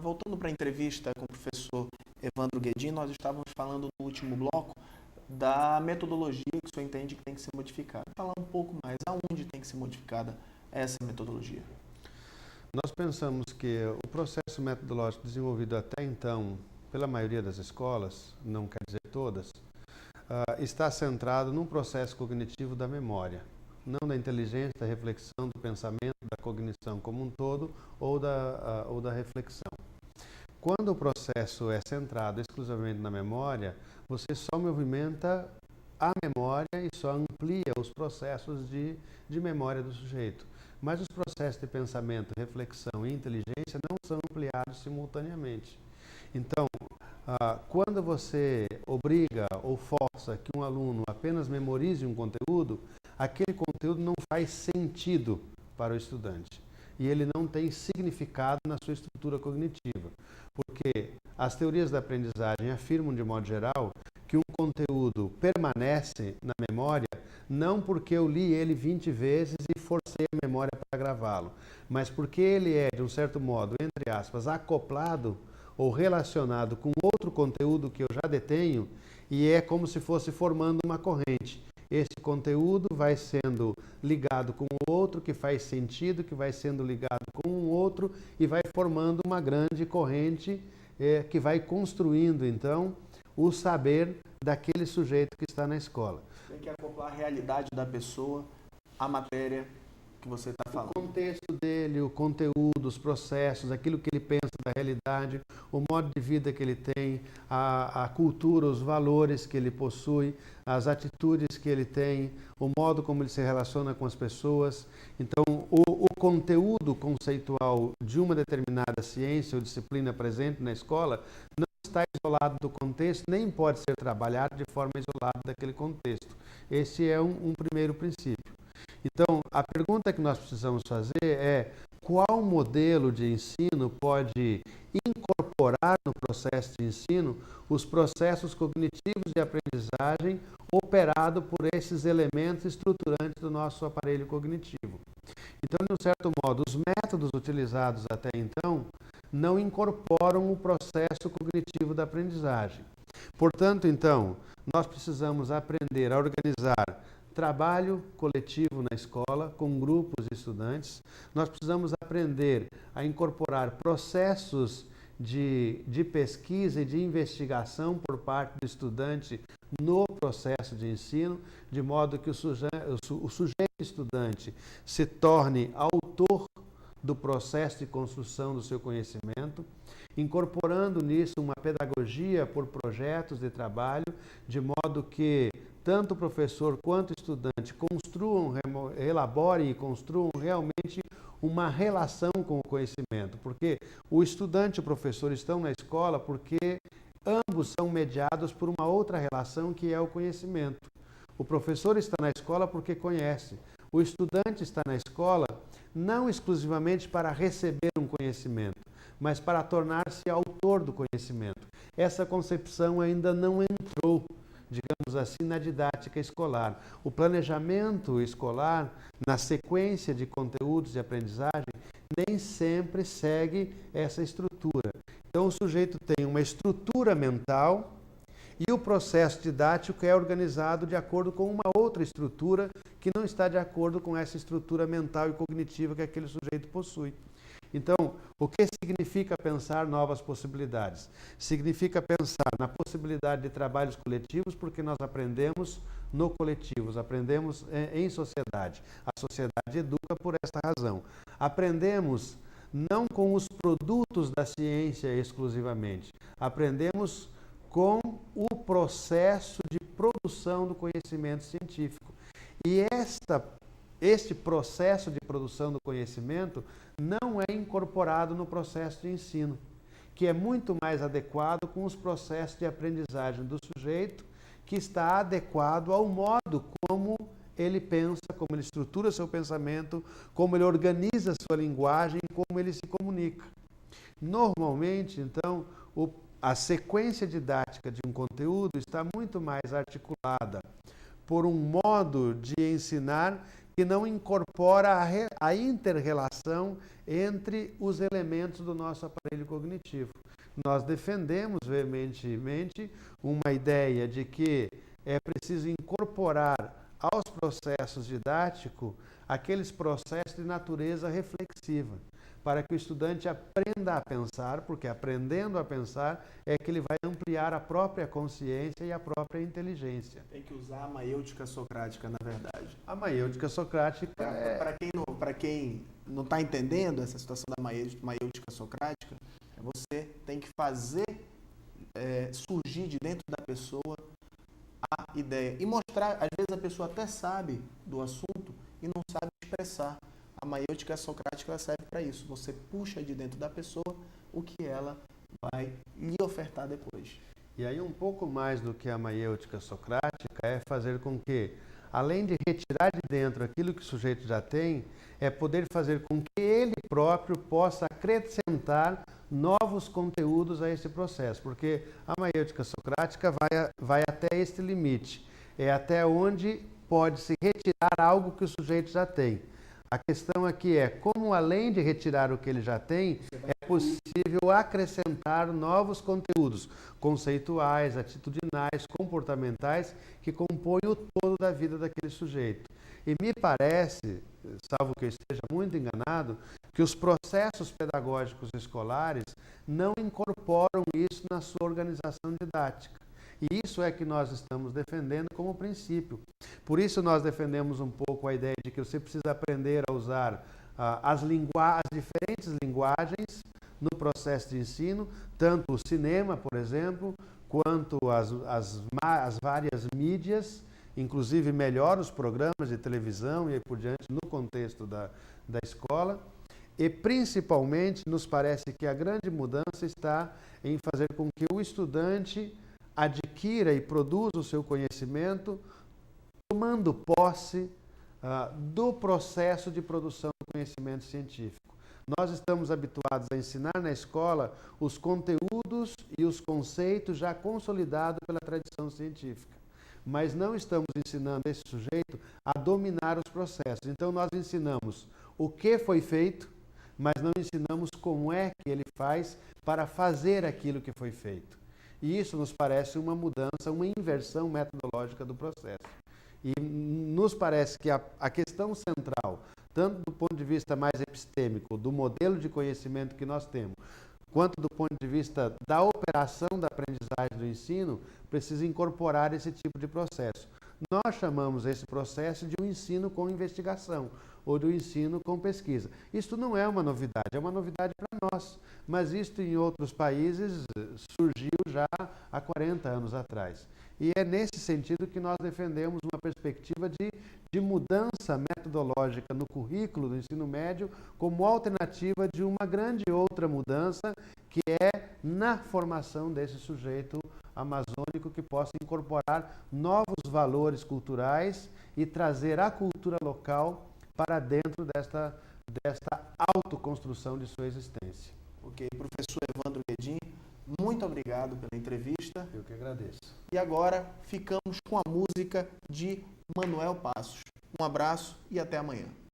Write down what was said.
Voltando para a entrevista com o professor Evandro Guedin, nós estávamos falando no último bloco da metodologia que o senhor entende que tem que ser modificada. Falar um pouco mais, aonde tem que ser modificada essa metodologia? Nós pensamos que o processo metodológico desenvolvido até então pela maioria das escolas, não quer dizer todas, está centrado num processo cognitivo da memória, não da inteligência, da reflexão, do pensamento, da cognição como um todo ou da reflexão. Quando o processo é centrado exclusivamente na memória, você só movimenta a memória e só amplia os processos de memória do sujeito. Mas os processos de pensamento, reflexão e inteligência não são ampliados simultaneamente. Então, quando você obriga ou força que um aluno apenas memorize um conteúdo, aquele conteúdo não faz sentido para o estudante. E ele não tem significado na sua estrutura cognitiva. Porque as teorias da aprendizagem afirmam, de modo geral, que um conteúdo permanece na memória não porque eu li ele 20 vezes e forcei a memória para gravá-lo, mas porque ele é, de um certo modo, entre aspas, acoplado ou relacionado com outro conteúdo que eu já detenho e é como se fosse formando uma corrente. Esse conteúdo vai sendo ligado com o outro, que faz sentido, que vai sendo ligado com um outro e vai formando uma grande corrente que vai construindo, então, o saber daquele sujeito que está na escola. Tem que acoplar a realidade da pessoa à matéria que você está falando. O contexto dele, o conteúdo, os processos, aquilo que ele pensa da realidade, o modo de vida que ele tem, a cultura, os valores que ele possui, as atitudes que ele tem, o modo como ele se relaciona com as pessoas. Então, o conteúdo conceitual de uma determinada ciência ou disciplina presente na escola não está isolado do contexto, nem pode ser trabalhado de forma isolada daquele contexto. Esse é um primeiro princípio. Então, a pergunta que nós precisamos fazer é qual modelo de ensino pode incorporar no processo de ensino os processos cognitivos de aprendizagem operado por esses elementos estruturantes do nosso aparelho cognitivo. Então, de um certo modo, os métodos utilizados até então não incorporam o processo cognitivo da aprendizagem. Portanto, então, nós precisamos aprender a organizar trabalho coletivo na escola, com grupos de estudantes. Nós precisamos aprender a incorporar processos de pesquisa e de investigação por parte do estudante no processo de ensino, de modo que o sujeito estudante se torne autor do processo de construção do seu conhecimento, incorporando nisso uma pedagogia por projetos de trabalho, de modo que tanto o professor quanto o estudante elaborem e construam realmente uma relação com o conhecimento, porque o estudante e o professor estão na escola porque ambos são mediados por uma outra relação que é o conhecimento. O professor está na escola porque conhece. O estudante está na escola não exclusivamente para receber um conhecimento, mas para tornar-se autor do conhecimento. Essa concepção ainda não entrou, digamos assim, na didática escolar. O planejamento escolar, na sequência de conteúdos de aprendizagem, nem sempre segue essa estrutura. Então, o sujeito tem uma estrutura mental e o processo didático é organizado de acordo com uma outra estrutura que não está de acordo com essa estrutura mental e cognitiva que aquele sujeito possui. Então, o que significa pensar novas possibilidades? Significa pensar na possibilidade de trabalhos coletivos, porque nós aprendemos no coletivo, aprendemos em sociedade. A sociedade educa por esta razão. Aprendemos não com os produtos da ciência exclusivamente, aprendemos com o processo de produção do conhecimento científico. E este processo de produção do conhecimento não é incorporado no processo de ensino, que é muito mais adequado com os processos de aprendizagem do sujeito, que está adequado ao modo como ele pensa, como ele estrutura seu pensamento, como ele organiza sua linguagem, como ele se comunica. Normalmente, então, a sequência didática de um conteúdo está muito mais articulada por um modo de ensinar que não incorpora a inter-relação entre os elementos do nosso aparelho cognitivo. Nós defendemos veementemente uma ideia de que é preciso incorporar aos processos didáticos aqueles processos de natureza reflexiva, para que o estudante aprenda a pensar, porque aprendendo a pensar é que ele vai ampliar a própria consciência e a própria inteligência. Tem que usar a maiêutica socrática, na verdade. A maiêutica socrática Para quem não está entendendo essa situação da maiêutica socrática, você tem que fazer surgir de dentro da pessoa a ideia e mostrar. Às vezes a pessoa até sabe do assunto e não sabe expressar. A maiêutica socrática serve para isso. Você puxa de dentro da pessoa o que ela vai lhe ofertar depois. E aí um pouco mais do que a maiêutica socrática é fazer com que, além de retirar de dentro aquilo que o sujeito já tem, é poder fazer com que ele próprio possa acrescentar novos conteúdos a esse processo. Porque a maiêutica socrática vai até este limite. É até onde pode se retirar algo que o sujeito já tem. A questão aqui é como, além de retirar o que ele já tem, é possível acrescentar novos conteúdos conceituais, atitudinais, comportamentais, que compõem o todo da vida daquele sujeito. E me parece, salvo que eu esteja muito enganado, que os processos pedagógicos escolares não incorporam isso na sua organização didática. E isso é que nós estamos defendendo como princípio. Por isso nós defendemos um pouco a ideia de que você precisa aprender a usar as diferentes linguagens no processo de ensino, tanto o cinema, por exemplo, quanto as várias mídias, inclusive melhor os programas de televisão e aí por diante no contexto da escola. E principalmente nos parece que a grande mudança está em fazer com que o estudante adquira e produza o seu conhecimento tomando posse do processo de produção do conhecimento científico. Nós estamos habituados a ensinar na escola os conteúdos e os conceitos já consolidados pela tradição científica, mas não estamos ensinando esse sujeito a dominar os processos. Então nós ensinamos o que foi feito, mas não ensinamos como é que ele faz para fazer aquilo que foi feito. E isso nos parece uma mudança, uma inversão metodológica do processo. E nos parece que a questão central, tanto do ponto de vista mais epistêmico, do modelo de conhecimento que nós temos, quanto do ponto de vista da operação da aprendizagem do ensino, precisa incorporar esse tipo de processo. Nós chamamos esse processo de um ensino com investigação, ou do ensino com pesquisa. Isto não é uma novidade, é uma novidade para nós, mas isto em outros países surgiu já há 40 anos atrás. E é nesse sentido que nós defendemos uma perspectiva de mudança metodológica no currículo do ensino médio como alternativa de uma grande outra mudança que é na formação desse sujeito amazônico que possa incorporar novos valores culturais e trazer a cultura local para dentro desta autoconstrução de sua existência. Ok, professor Evandro Guedin, muito obrigado pela entrevista. Eu que agradeço. E agora ficamos com a música de Manuel Passos. Um abraço e até amanhã.